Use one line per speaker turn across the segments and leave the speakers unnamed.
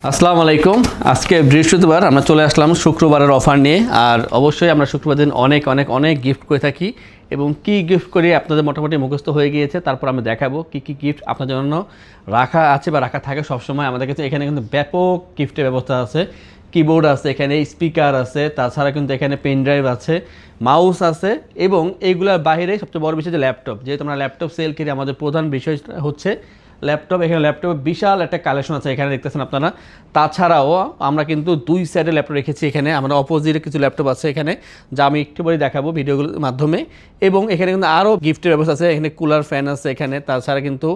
আসসালামু আলাইকুম। আজকে বৃহস্পতিবার আমরা চলে আসলাম শুক্রবারের অফার নিয়ে। আর অবশ্যই আমরা শুক্রবার দিন অনেক গিফট করে থাকি এবং কি গিফট করি আপনাদের মোটামুটি মুখস্থ হয়ে গিয়েছে। তারপর আমরা দেখাবো কি গিফট আপনার জন্য রাখা আছে বা রাখা থাকে সবসময়। আমাদের কাছে এখানে কিন্তু ব্যাপক গিফটের ব্যবস্থা আছে। কিবোর্ড আছে, এখানে স্পিকার আছে, তাছাড়া কিন্তু এখানে পেন ড্রাইভ আছে, মাউস আছে এবং এইগুলোর বাইরে সবচেয়ে বড় বিষয় যে ল্যাপটপ। যেহেতু আমরা ল্যাপটপ সেল করি, আমাদের প্রধান বিষয় হচ্ছে ল্যাপটপ। এখানে ল্যাপটপের বিশাল একটা কালেকশন আছে, এখানে দেখতেছেন আপনারা। তাছাড়াও আমরা কিন্তু দুই সাইডে ল্যাপটপ রেখেছি। এখানে আমরা অপোজিটে কিছু ল্যাপটপ আছে এখানে, যা আমি একটু পরে দেখাবো ভিডিওগুলোর মাধ্যমে। এবং এখানে কিন্তু আরও গিফটের ব্যবস্থা আছে। এখানে কুলার ফ্যান আছে এখানে, তাছাড়া কিন্তু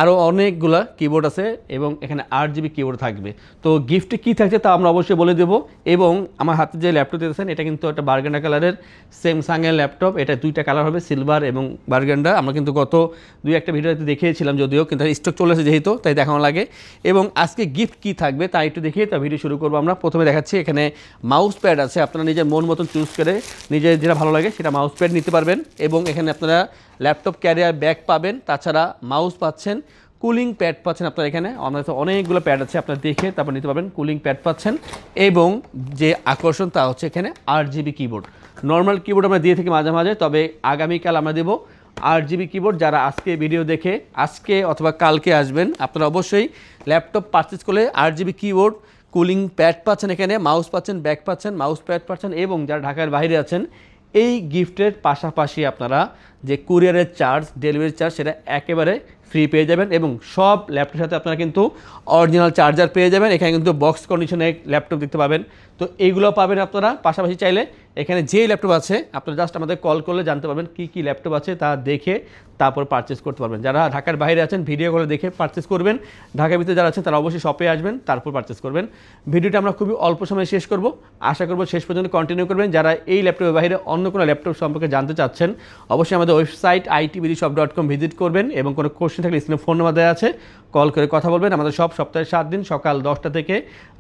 আরও অনেকগুলা কিবোর্ড আছে এবং এখানে 8GB কিবোর্ড থাকবে। তো গিফটে কী থাকছে তা আমরা অবশ্যই বলে দেবো। এবং আমার হাতে যে ল্যাপটপ দিতেছেন এটা কিন্তু একটা বার্গেন্ডা কালারের স্যামসাংয়ের ল্যাপটপ। এটা দুইটা কালার হবে, সিলভার এবং বার্গেন্ডা। আমরা কিন্তু গত একটা ভিডিওতে দেখিয়েছিলাম, যদিও কিন্তু স্টক চলে আসে যেহেতু, তাই দেখানো লাগে। এবং আজকে গিফট কী থাকবে তাই একটু দেখিয়ে তা ভিডিও শুরু করবো। আমরা প্রথমে দেখাচ্ছি এখানে মাউস প্যাড আছে। আপনারা নিজের মন মতন চুজ করে নিজের যেটা ভালো লাগে সেটা মাউস প্যাড নিতে পারবেন। এবং এখানে আপনারা ল্যাপটপ ক্যারিয়ার ব্যাগ পাবেন, তাছাড়া মাউস পাচ্ছেন, কুলিং প্যাড পাচ্ছেন। আপনার এখানে অনেকগুলো প্যাড আছে, আপনারা দেখে তারপর নিতে পারবেন। কুলিং প্যাড পাচ্ছেন এবং যে আকর্ষণ তা হচ্ছে এখানে 8GB কিবোর্ড। নর্মাল কিবোর্ড আমরা দিয়ে থাকি মাঝে মাঝে, তবে আগামীকাল আমরা দেবো 8GB কিবোর্ড। যারা আজকে ভিডিও দেখে আজকে অথবা কালকে আসবেন, আপনারা অবশ্যই ল্যাপটপ পারচেজ করলে 8GB কিবোর্ড, কুলিং প্যাড পাচ্ছেন, এখানে মাউস পাচ্ছেন, ব্যাগ পাচ্ছেন, মাউস প্যাড পাচ্ছেন। এবং যারা ঢাকার বাইরে আছেন, এই গিফটের পাশাপাশি আপনারা যে কুরিয়ারের চার্জ, ডেলিভারি চার্জ, সেটা একেবারে ফ্রি পেয়ে যাবেন। এবং সব ল্যাপটপের সাথে আপনারা কিন্তু অরিজিনাল চার্জার পেয়ে যাবেন। এখানে কিন্তু বক্স কন্ডিশনে ল্যাপটপ দেখতে পাবেন। তো এইগুলো পাবেন আপনারা। পাশাপাশি চাইলে এখানে যেই ল্যাপটপ আছে আপনারা জাস্ট আমাদের কল করলে জানতে পারবেন কী ল্যাপটপ আছে, তা দেখে তারপর পারচেস করতে পারবেন। যারা ঢাকার বাইরে আছেন ভিডিও করে দেখে পারচেস করবেন। ঢাকার ভিতরে যারা আছেন তারা অবশ্যই শপে আসবেন, তারপর পারচেস করবেন। ভিডিওটা আমরা খুবই অল্প সময়ে শেষ করব, আশা করব শেষ পর্যন্ত কন্টিনিউ করবেন। যারা এই ল্যাপটপের বাইরে অন্য কোনো ল্যাপটপ সম্পর্কে জানতে চাচ্ছেন, অবশ্যই আমাদের ওয়েবসাইট itbdshop.com ভিজিট করবেন এবং কোনো কোশ্চেন থাকলে স্ক্রিনে ফোন নাম্বার দেওয়া আছে, কল করে কথা বলবেন। আমাদের সব সপ্তাহে 7 দিন সকাল 10টা থেকে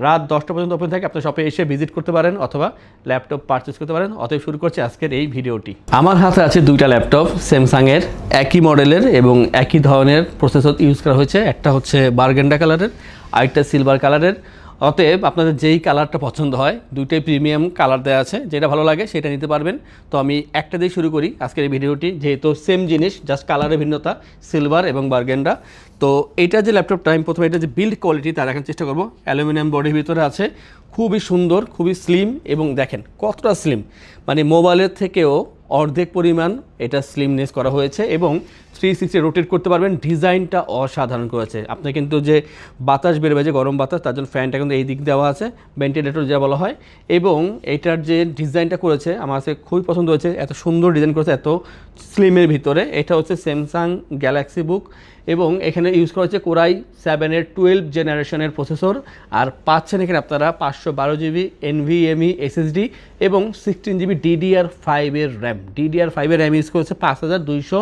রাত 10টা পর্যন্ত ওপেন থাকে। আপনার শপে এসে ভিজিট করতে পারেন অথবা ল্যাপটপ পারচেস করতে পারেন। অতএব শুরু করছি আজকের এই ভিডিওটি। আমার হাতে আছে দুইটা ল্যাপটপ স্যামসাংয়ের, একই মডেলের এবং একই ধরনের প্রসেসর ইউজ করা হয়েছে। একটা হচ্ছে বার্গেন্ডা কালারের, আরেকটা সিলভার কালারের। অতএব আপনাদের যেই কালারটা পছন্দ হয়, দুইটাই প্রিমিয়াম কালার দেওয়া আছে, যেটা ভালো লাগে সেটা নিতে পারবেন। তো আমি একটা দিয়ে শুরু করি আজকের এই ভিডিওটি, যেহেতু সেম জিনিস, জাস্ট কালারের ভিন্নতা, সিলভার এবং বার্গেন্ডা। তো এইটা যে ল্যাপটপটা, আমি প্রথমে এটা যে বিল্ড কোয়ালিটি তা দেখার চেষ্টা করবো। অ্যালুমিনিয়াম বডির ভিতরে আছে, খুবই সুন্দর, খুবই স্লিম। এবং দেখেন কতটা স্লিম, মানে মোবাইলের থেকেও অর্ধেক পরিমাণ এটা স্লিমনেস করা হয়েছে। এবং 360 রোটেট করতে পারবেন। ডিজাইনটা অসাধারণ করেছে। আপনি কিন্তু যে বাতাস বেরোবে, যে গরম বাতাস, তার জন্য ফ্যানটা কিন্তু এই দিক দেওয়া আছে, ভেন্টিলেটর যা বলা হয়। এবং এটার যে ডিজাইনটা করেছে আমার কাছে খুবই পছন্দ হয়েছে। এত সুন্দর ডিজাইন করেছে, এত স্লিমের ভিতরে। এটা হচ্ছে স্যামসাং গ্যালাক্সি বুক এবং এখানে ইউজ করা হচ্ছে কোরাই 7-এর 12 জেনারেশনের প্রসেসর। আর পাচ্ছেন এখানে আপনারা 512GB NVMe SSD এবং 16GB DDR5-এর র্যাম। DDR5-এর র্যাম ইউজ করেছে, 5200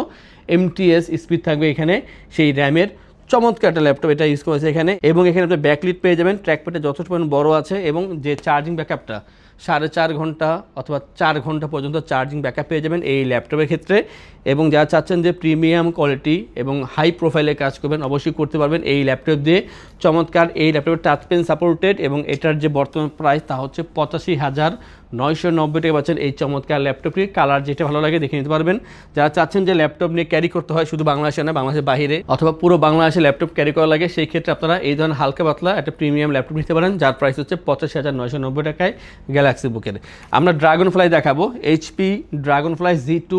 MTS স্পিড থাকবে এখানে সেই র্যামের। চমৎকার একটা ল্যাপটপ এটা ইউজ করেছে এখানে। এবং এখানে আপনি ব্যাকলিট পেয়ে যাবেন, ট্র্যাকপ্যাডটা যথেষ্ট পরিমাণ বড় আছে। এবং যে চার্জিং ব্যাকআপটা 4.5 ঘন্টা অথবা 4 ঘন্টা পর্যন্ত চার্জিং ব্যাকআপ পেয়ে যাবেন এই ল্যাপটপের ক্ষেত্রে। এবং যারা চাচ্ছেন যে প্রিমিয়াম কোয়ালিটি এবং হাই প্রোফাইলে কাজ করবেন, অবশ্যই করতে পারবেন এই ল্যাপটপ দিয়ে। চমৎকার এই ল্যাপটপের টাচ পেন সাপোর্টেড এবং এটার যে বর্তমান প্রাইস তা হচ্ছে 85,990 টাকা পাচ্ছেন এই চমৎকার ল্যাপটপটি। কালার যেটা ভালো লাগে দেখে নিতে পারবেন। যারা চাচ্ছেন যে ল্যাপটপ নিয়ে ক্যারি করতে হয় শুধু বাংলাদেশে না, বাংলাদেশের বাইরে অথবা পুরো বাংলাদেশে ল্যাপটপ ক্যারি করা লাগে, সেই ক্ষেত্রে আপনারা এই ধরনের হালকা পাতলা একটা প্রিমিয়াম ল্যাপটপ নিতে পারেন, যার প্রাইস হচ্ছে 85,990 টাকায় গ্যালাক্সি বুকের। আমরা ড্রাগন ফ্লাই দেখাবো, HP ড্রাগন ফ্লাই Z2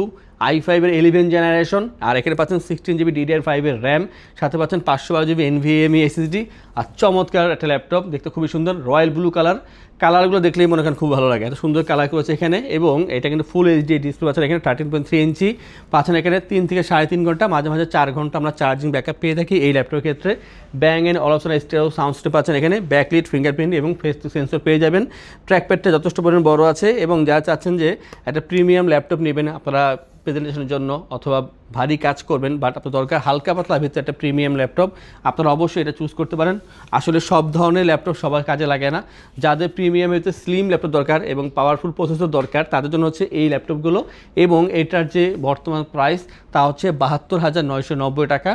i5-এর 11 জেনারেশন। আর এখানে পাচ্ছেন 16GB DDR5-এর র্যাম, সাথে পাচ্ছেন 512GB NVMe SSD। আর চমৎকার একটা ল্যাপটপ, দেখতে খুবই সুন্দর, রয়্যাল ব্লু কালার। কালারগুলো দেখলেই মনে করেন খুব ভালো লাগে, এত সুন্দর কালার করেছে এখানে। এবং এটা কিন্তু ফুল এইচডি ডিসপ্লে পাচ্ছেন এখানে, 13.3 ইঞ্চি পাচ্ছেন এখানে। 3 থেকে 3.5 ঘন্টা, মাঝে মাঝে 4 ঘন্টা আমরা চার্জিং ব্যাকআপ পেয়ে থাকি এই ল্যাপটপের ক্ষেত্রে। Bang and Olufsen stereo sound system পাচ্ছেন এখানে, ব্যাকলিট, ফিঙ্গারপ্রিন্ট এবং ফেস টু সেন্সর পেয়ে যাবেন। ট্র্যাকপ্যাডটা যথেষ্ট পরিমাণ বড় আছে। এবং যারা চাচ্ছেন যে একটা প্রিমিয়াম ল্যাপটপ নেবেন আপনারা প্রেজেন্টেশনের জন্য অথবা ভারী কাজ করবেন, বাট আপনার দরকার হালকা পাতলা ভিতরে একটা প্রিমিয়াম ল্যাপটপ, আপনারা অবশ্যই এটা চুজ করতে পারেন। আসলে সব ধরনের ল্যাপটপ সবার কাজে লাগে না। যাদের প্রিমিয়াম ভিতরে স্লিম ল্যাপটপ দরকার এবং পাওয়ারফুল প্রসেসর দরকার, তাদের জন্য হচ্ছে এই ল্যাপটপগুলো। এবং এটার যে বর্তমান প্রাইস তা হচ্ছে 72,990 টাকা।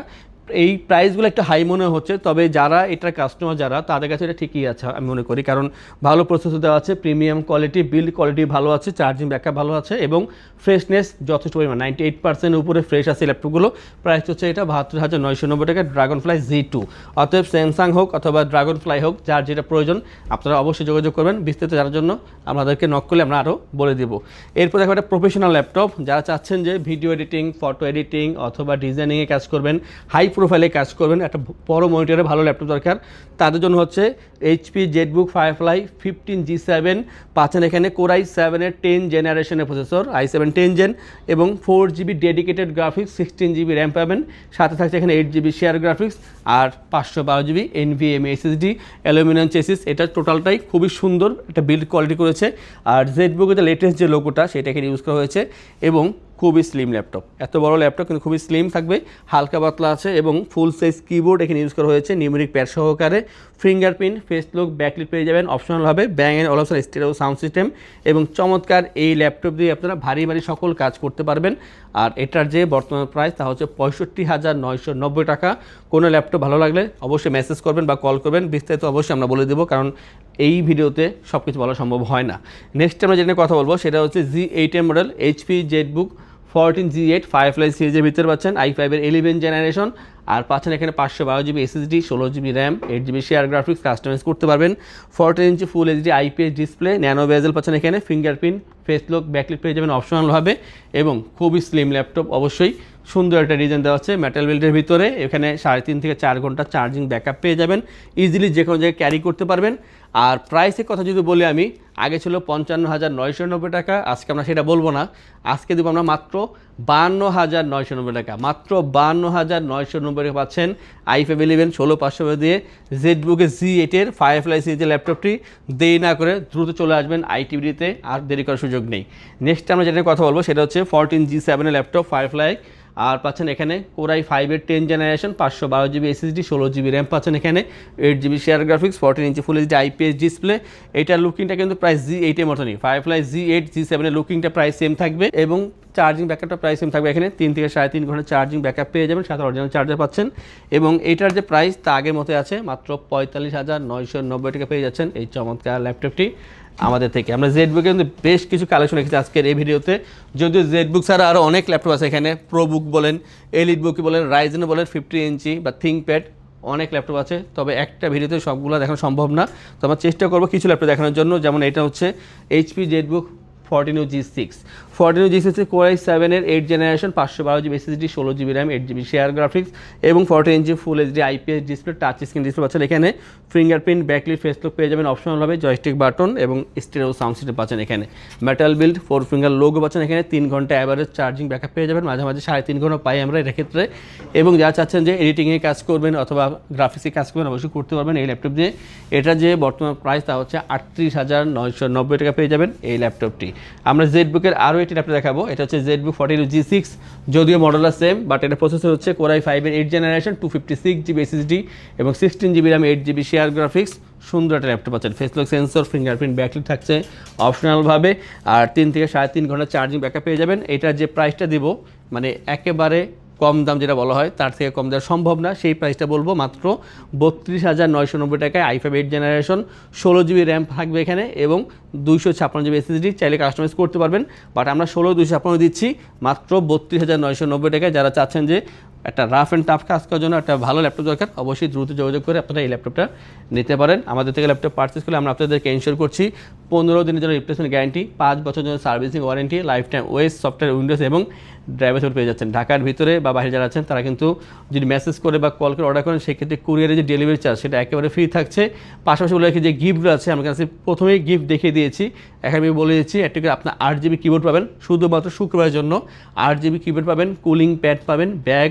এই প্রাইসগুলো একটা হাই মনে হচ্ছে, তবে যারা এটার কাস্টমার যারা তাদের কাছে এটা ঠিকই আছে আমি মনে করি, কারণ ভালো প্রসেসর দেওয়া আছে, প্রিমিয়াম কোয়ালিটি, বিল্ড কোয়ালিটি ভালো আছে, চার্জিং ব্যাকআপ ভালো আছে এবং ফ্রেশনেস যথেষ্ট পরিমাণ 98% উপরে ফ্রেশ আছে ল্যাপটপগুলো। প্রাইস হচ্ছে এটা 72,990 টাকা ড্রাগনফ্লাই Z2। অতএব স্যামসাং হোক অথবা ড্রাগনফ্লাই হোক, যার যেটা প্রয়োজন আপনারা অবশ্যই যোগাযোগ করবেন। বিস্তারিত জানার জন্য আমাদেরকে নক করলে আমরা আরও বলে দেব। এরপর দেখো একটা প্রফেশনাল ল্যাপটপ, যারা চাচ্ছেন যে ভিডিও এডিটিং, ফটো এডিটিং অথবা ডিজাইনিংয়ে কাজ করবেন, হাই প্রোফাইলে কাজ করবেন, একটা বড় মনিটরে ভালো ল্যাপটপ দরকার, তাদের জন্য হচ্ছে এইচপি জেটবুক ফায়ারফ্লাই 15G7 পাচ্ছেন এখানে Core i7-এর 10 জেনারেশনের প্রসেসর, i7 10 জেন এবং 4GB dedicated graphics, 16GB RAM পাবেন, সাথে থাকছে এখানে 8GB শেয়ার গ্রাফিক্স আর 512GB NVMe SSD, aluminium chassis. এটা টোটালটাই খুবই সুন্দর একটা বিল্ড কোয়ালিটি করেছে। আর জেটবুকের যে লেটেস্ট যে লোগোটা সেটা এখানে ইউজ করা হয়েছে এবং খুবই স্লিম ল্যাপটপ, এত বড় ল্যাপটপ কিন্তু খুবই স্লিম থাকবে, হালকা পাতলা আছে এবং ফুল সাইজ কিবোর্ড এখানে ইউজ করা হয়েছে নিউমেরিক প্যাড সহকারে, ফিঙ্গারপ্রিন্ট, ফেস লক, ব্যাকলিট পেয়ে যাবেন অপশনালভাবে, Bang and Olufsen stereo sound system এবং চমৎকার এই ল্যাপটপ দিয়ে আপনারা ভারী ভারী সকল কাজ করতে পারবেন। আর এটার যে বর্তমান প্রাইস তা হচ্ছে 65,990 টাকা। কোনো ল্যাপটপ ভালো লাগলে অবশ্যই মেসেজ করবেন বা কল করবেন, বিস্তারিত অবশ্যই আমরা বলে দেবো, কারণ এই ভিডিওতে সব কিছু বলা সম্ভব হয় না। নেক্সট আমরা যেটা কথা বলবো সেটা হচ্ছে G8 model HP Jetbook 14G8 firefly সিরিজের ভিতরে পাচ্ছেন i5-এর 11 জেনারেশন আর পাচ্ছেন এখানে 512GB SSD, 16GB RAM, 8GB share graphics customize করতে পারবেন, 14 inch full HD IPS display, nano bezel পাচ্ছেন এখানে, ফিঙ্গারপ্রিন্ট, ফেস লক, ব্যাকলিট পেয়ে যাবেন অপশনালভাবে এবং খুবই স্লিম ল্যাপটপ। অবশ্যই সুন্দর একটা ডিজাইন দেওয়া আছে মেটাল বিল্ডের ভিতরে, এখানে 3.5 থেকে 4 ঘন্টা চার্জিং ব্যাকআপ পেয়ে যাবেন, ইজিলি যে কোনো জায়গায় ক্যারি করতে পারবেন। আর প্রাইসের কথা যদি বলি আমি, আগে ছিল 55,990 টাকা, আজকে আমরা সেটা বলবো না, আজকে দেবো আমরা মাত্র 52,990 টাকা, মাত্র 52,990 টাকা পাচ্ছেন i5 11 16500 দিয়ে জেটবুকের G8-এর ফায়ারফ্লাই সিরিজের ল্যাপটপটি। দেরি না করে দ্রুত চলে আসবেন আইটিভিতে, আর দেরি করার সুযোগ নেই। নেক্সট আমরা যেটা কথা বলবো সেটা হচ্ছে 14G7-এর ল্যাপটপ ফায়ারফ্লাই, আর পাচ্ছেন এখানে Core i5-এর 10 generation, 512GB SSD, 16GB RAM পাচ্ছেন এখানে, 8GB share graphics, 14 inch full HD IPS display. এটার লুকিংটা কিন্তু প্রায় G8-এর মতনই, ফায়ারফ্লাই G8 G7-এর লুকিংটা প্রায় সেম থাকবে এবং চার্জিং ব্যাকআপটা প্রায় সেম থাকবে, এখানে 3 থেকে 3.5 ঘন্টা চার্জিং ব্যাকআপ পেয়ে যাবেন, সাথে অরিজিনাল চার্জার পাচ্ছেন এবং এটার যে প্রাইস তা আগের মতো আছে, মাত্র 45,990 টাকা পেয়ে যাচ্ছেন এই চমৎকার ল্যাপটপটি আমাদের থেকে। আমরা জেটবুকে কিন্তু বেশ কিছু কালেকশন রেখেছি আজকের এই ভিডিওতে, যদিও জেটবুক ছাড়া আরও অনেক ল্যাপটপ আছে এখানে, প্রোবুক বলেন, এলিট বুক বলেন, রাইজেন বলেন, 50 ইঞ্চি বা থিঙ্কপ্যাড, অনেক ল্যাপটপ আছে, তবে একটা ভিডিওতে সবগুলো দেখানো সম্ভব না, তো আমরা চেষ্টা করবো কিছু ল্যাপটপ দেখানোর জন্য। যেমন এটা হচ্ছে এইচপি জেটবুক 14G6 Core i7-এর 8 generation, 512GB SSD, 16GB RAM, 8GB share graphics এবং 14 inch full HD IPS display, touch screen display পাচ্ছেন এখানে, ফিঙ্গারপ্রিন্ট, ব্যাকলিট, ফেস লক পেয়ে যাবেন অপশনালভাবে, জয়স্টিক বাটন এবং স্টেরিও সাউন্ড সিস্টেম পাচ্ছেন এখানে, মেটাল বিল্ড, 4 ফিঙ্গার লোগো পাচ্ছেন এখানে, 3 ঘন্টা অ্যাভারেজ চার্জিং ব্যাকআপ পেয়ে যাবেন, মাঝে মাঝে 3.5 ঘন্টা পাই আমরা এর ক্ষেত্রে। এবং যারা চাচ্ছেন যে এডিটিংয়ে কাজ করবেন অথবা গ্রাফিক্সে কাজ করবেন অবশ্যই করতে পারবেন এই ল্যাপটপ দিয়ে। এটা যে বর্তমান প্রাইস তা হচ্ছে 38,990 টাকা পেয়ে যাবেন এই ল্যাপটপটি। আমরা জেটবুকের আরও একটি ল্যাপটপ দেখাবো, এটা হচ্ছে জেটবুক 42G6, যদিও মডেলটা সেম বাট এটা প্রসেসর হচ্ছে Core i5-এর 8 জেনারেশন, 256GB SSD এবং 16GB RAM, 8GB share graphics. সুন্দর একটা ল্যাপটপ আছেন, face lock sensor, fingerprint, backlit থাকছে অপশনালভাবে আর 3 থেকে 3.5 ঘন্টা চার্জিং ব্যাকআপ পেয়ে যাবেন। এটার যে প্রাইসটা দিব মানে একেবারে কম দাম যেটা বলা হয় তার থেকে কম দেওয়া সম্ভব না, সেই প্রাইসটা বলবো মাত্র 32,990 টাকায়, i5 8 জেনারেশন, 16GB র্যাম থাকবে এখানে এবং 256GB SSD, চাইলে কাস্টমাইজ করতে পারবেন, বাট আমরা 256 দিচ্ছি মাত্র 32,990 টাকায়। যারা চাচ্ছেন যে একটা রাফ অ্যান্ড টাফ কাজ করার জন্য একটা ভালো ল্যাপটপ দরকার, অবশ্যই দ্রুত যোগাযোগ করে আপনারা এই ল্যাপটপটা নিতে পারেন। আমাদের থেকে ল্যাপটপ পারচেস করলে আমরা আপনাদেরকে ইনশিওর করছি 15 দিনের জন্য রিপ্লেসমেন্ট গ্যারান্টি, 5 বছরের জন্য servicing warranty, life time OS, software, Windows এবং ড্রাইভার সাপোর্ট পেয়ে যাচ্ছেন। ঢাকার ভিতরে বা বাইরে যারা আছেন তারা কিন্তু যদি মেসেজ করে বা কল করে অর্ডার করেন সেক্ষেত্রে কুরিয়ারে যে ডেলিভারি চার্জ সেটা একেবারে ফ্রি থাকছে। পাশাপাশি বলে রাখি যে গিফটগুলো আছে আমার কাছে প্রথমেই গিফট দেখিয়ে দিয়েছি, এখন আমি বলে দিচ্ছি একটা করে আপনার 8GB কিবোর্ড পাবেন শুধুমাত্র শুক্রবারের জন্য, 8GB কিবোর্ড পাবেন, কুলিং প্যাড পাবেন, ব্যাগ,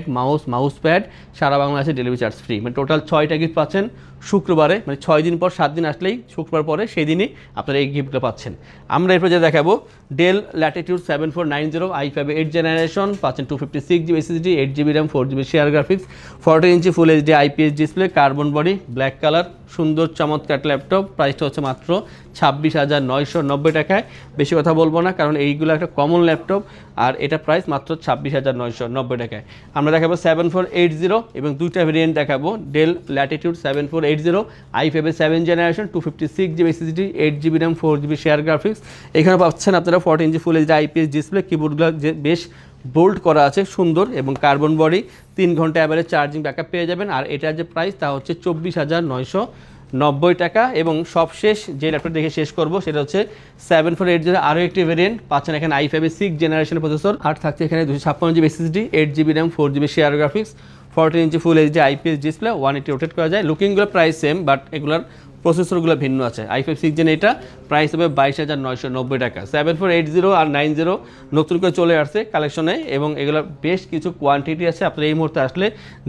মাউস প্যাড, সারা বাংলাদেশে ডেলিভারি চার্জ ফ্রি, মানে টোটাল 6টা গিফট পাচ্ছেন শুক্রবারে, মানে 6 দিন পর 7 দিন আসলেই শুক্রবার পরে সেই দিনই আপনারা এই এই গিফটগুলো পাচ্ছেন। আমরা এরপর যে দেখাবো del Latitude 7490 i5 8th generation, পাচ্ছেন 256GB SSD, 8GB RAM, 4GB share graphics, 14 inch full HD IPS display, carbon body, black colour, সুন্দর চমৎকার ল্যাপটপ। প্রাইসটা হচ্ছে মাত্র 26,990 টাকায়। বেশি কথা বলবো না, কারণ এইগুলো একটা কমন ল্যাপটপ, আর এটা প্রাইস মাত্র 26,990 টাকায়। আমরা দেখাবো 7480 এবং দুইটা ভেরিয়েন্ট দেখাবো। Del Latitude 7480 i5 7th generation, 256GB SSD, 8GB RAM, 4GB share graphics. এখানে পাচ্ছেন আপনারা 14 inch full HD IPS display, কিবোর্ডগুলো যে বেশ বোল্ড করা আছে, সুন্দর, এবং কার্বন বডি, 3 ঘন্টা অ্যাভারেজ চার্জিং ব্যাকআপ পেয়ে যাবেন। আর এটার যে প্রাইস তা হচ্ছে 24,990 টাকা। এবং সবশেষ যে ল্যাপটপ দেখে শেষ করব সেটা হচ্ছে 7480 আরও একটি ভেরিয়েন্ট। পাচ্ছেন এখানে i5 6th জেনারেশনের প্রসেসর, আর থাকছে এখানে 256GB SSD, 8GB RAM, 4GB share graphics, 14 inch full HD IPS display, 180 rotate করা যায়। লুকিংগুলো প্রাইস সেম, বাট এগুলোর প্রসেসরগুলো ভিন্ন আছে। i5 6th জেন এটা প্রাইস হবে 22,990 টাকা। 7480 আর 90 নতুন করে চলে আসছে কালেকশনে, এবং এগুলোর বেশ কিছু কোয়ান্টিটি আছে, আপনারা এই মুহূর্তে আসলে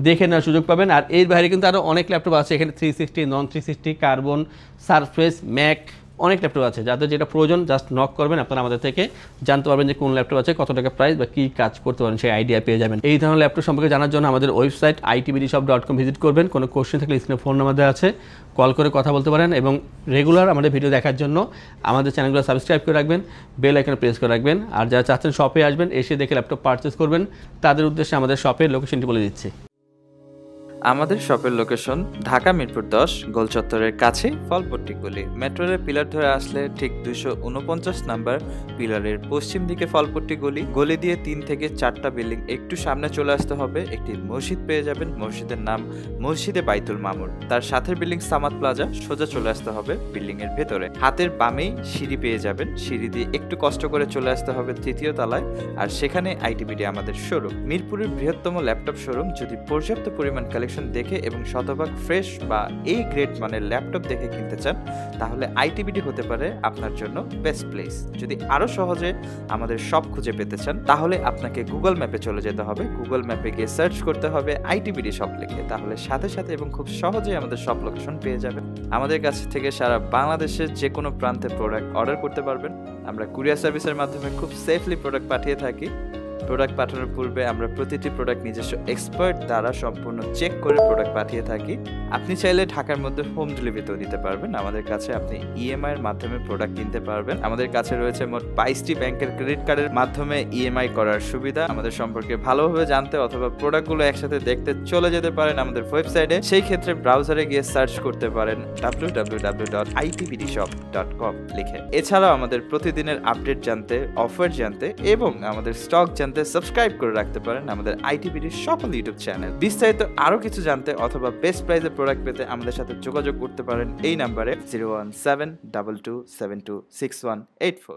দেখে নেওয়ার সুযোগ পাবেন। আর এর বাইরে কিন্তু আরও অনেক ল্যাপটপ আছে এখানে, 360, নন 360, কার্বন, সারফেস, ম্যাক, অনেক ল্যাপটপ আছে। যাদের যেটা প্রয়োজন জাস্ট নক করবেন, আপনারা আমাদের থেকে জানতে পারবেন যে কোন ল্যাপটপ আছে, কত টাকা প্রাইস, বা কী কাজ করতে পারেন সেই আইডিয়া পেয়ে যাবেন। এই ধরনের ল্যাপটপ সম্পর্কে জানার জন্য আমাদের ওয়েবসাইট itbdshop.com ভিজিট করবেন। কোনো কোশ্চেন থাকলে স্ক্রিনে ফোন নাম্বার দেওয়া আছে, কল করে কথা বলতে পারেন। এবং রেগুলার আমাদের ভিডিও দেখার জন্য আমাদের চ্যানেলগুলো সাবস্ক্রাইব করে রাখবেন, বেল আইকনে প্রেস করে রাখবেন। আর যারা চাচ্ছেন শপে আসবেন, এসে দেখে ল্যাপটপ পারচেস করবেন, তাদের উদ্দেশ্যে আমাদের শপের লোকেশনটি বলে দিচ্ছি।
আমাদের শপের লোকেশন ঢাকা মিরপুর 10 গোল চত্বরের কাছে ফলপট্টি গলি। মেট্রো রেল পিলার ধরে আসলে ঠিক 249 নাম্বার পিলারের পশ্চিম দিকে ফলপট্টি গলি। গলি দিয়ে 3 থেকে 4টা বিল্ডিং একটু সামনে চলে আসতে হবে, একটি মসজিদ পেয়ে যাবেন। মসজিদের নাম মসজিদে বাইতুল মামুর। তার সাথে বিল্ডিং সামাদ প্লাজা, সোজা চলে আসতে হবে বিল্ডিং এর ভেতরে। হাতের বামেই সিঁড়ি পেয়ে যাবেন, সিঁড়ি দিয়ে একটু কষ্ট করে চলে আসতে হবে 3য় তলায়, আর সেখানে আইটিবিডি আমাদের শোরুম। মিরপুরের বৃহত্তম ল্যাপটপ শোরুম। যদি পর্যাপ্ত পরিমাণ দেখে এবং শতভাগ ফ্রেশ বা এই গ্রেড মানের ল্যাপটপ দেখে কিনতে চান, তাহলে আইটিবিডি হতে পারে আপনার জন্য বেস্ট প্লেস। যদি আরো সহজে আমাদের শপ খুঁজে পেতে চান, তাহলে আপনাকে গুগল ম্যাপে চলে যেতে হবে। গুগল ম্যাপে গিয়ে সার্চ করতে হবে আইটিবিডি শপ লিখে, তাহলে সাথে সাথে এবং খুব সহজেই আমাদের শপ লোকেশন পেয়ে যাবেন। আমাদের কাছ থেকে সারা বাংলাদেশের যে কোনো প্রান্তে প্রোডাক্ট অর্ডার করতে পারবেন। আমরা কুরিয়ার সার্ভিসের মাধ্যমে খুব সেফলি প্রোডাক্ট পাঠিয়ে থাকি। প্রোডাক্ট পাঠানোর পূর্বে আমরা প্রতিটি প্রোডাক্ট নিজস্ব এক্সপার্ট দ্বারা সম্পূর্ণ চেক করে প্রোডাক্ট পাঠিয়ে থাকি। আপনি চাইলে ঢাকার মধ্যে হোম ডেলিভারিতেও দিতে পারবেন। আমাদের কাছে আপনি ইএমআই এর মাধ্যমে প্রোডাক্ট কিনতে পারবেন। আমাদের কাছে রয়েছে মোট 22টি ব্যাংকের ক্রেডিট কার্ডের মাধ্যমে ইএমআই করার সুবিধা। আমাদের সম্পর্কে ভালোভাবে জানতে অথবা প্রোডাক্টগুলো একসাথে দেখতে চলে যেতে পারেন আমাদের ওয়েবসাইটে। সেই ক্ষেত্রে ব্রাউজারে গিয়ে সার্চ করতে পারেন www.itbdshop.com লিখে। এছাড়াও আমাদের প্রতিদিনের আপডেট জানতে, অফার জানতে এবং আমাদের স্টক জানতে সাবস্ক্রাইব করে রাখতে পারেন আমাদের আইটিবিডির সকল ইউটিউব চ্যানেল। বিস্তারিত আরো কিছু জানতে অথবা বেস্ট প্রাইসে প্রোডাক্ট পেতে আমাদের সাথে যোগাযোগ করতে পারেন এই নাম্বারে 01722726184।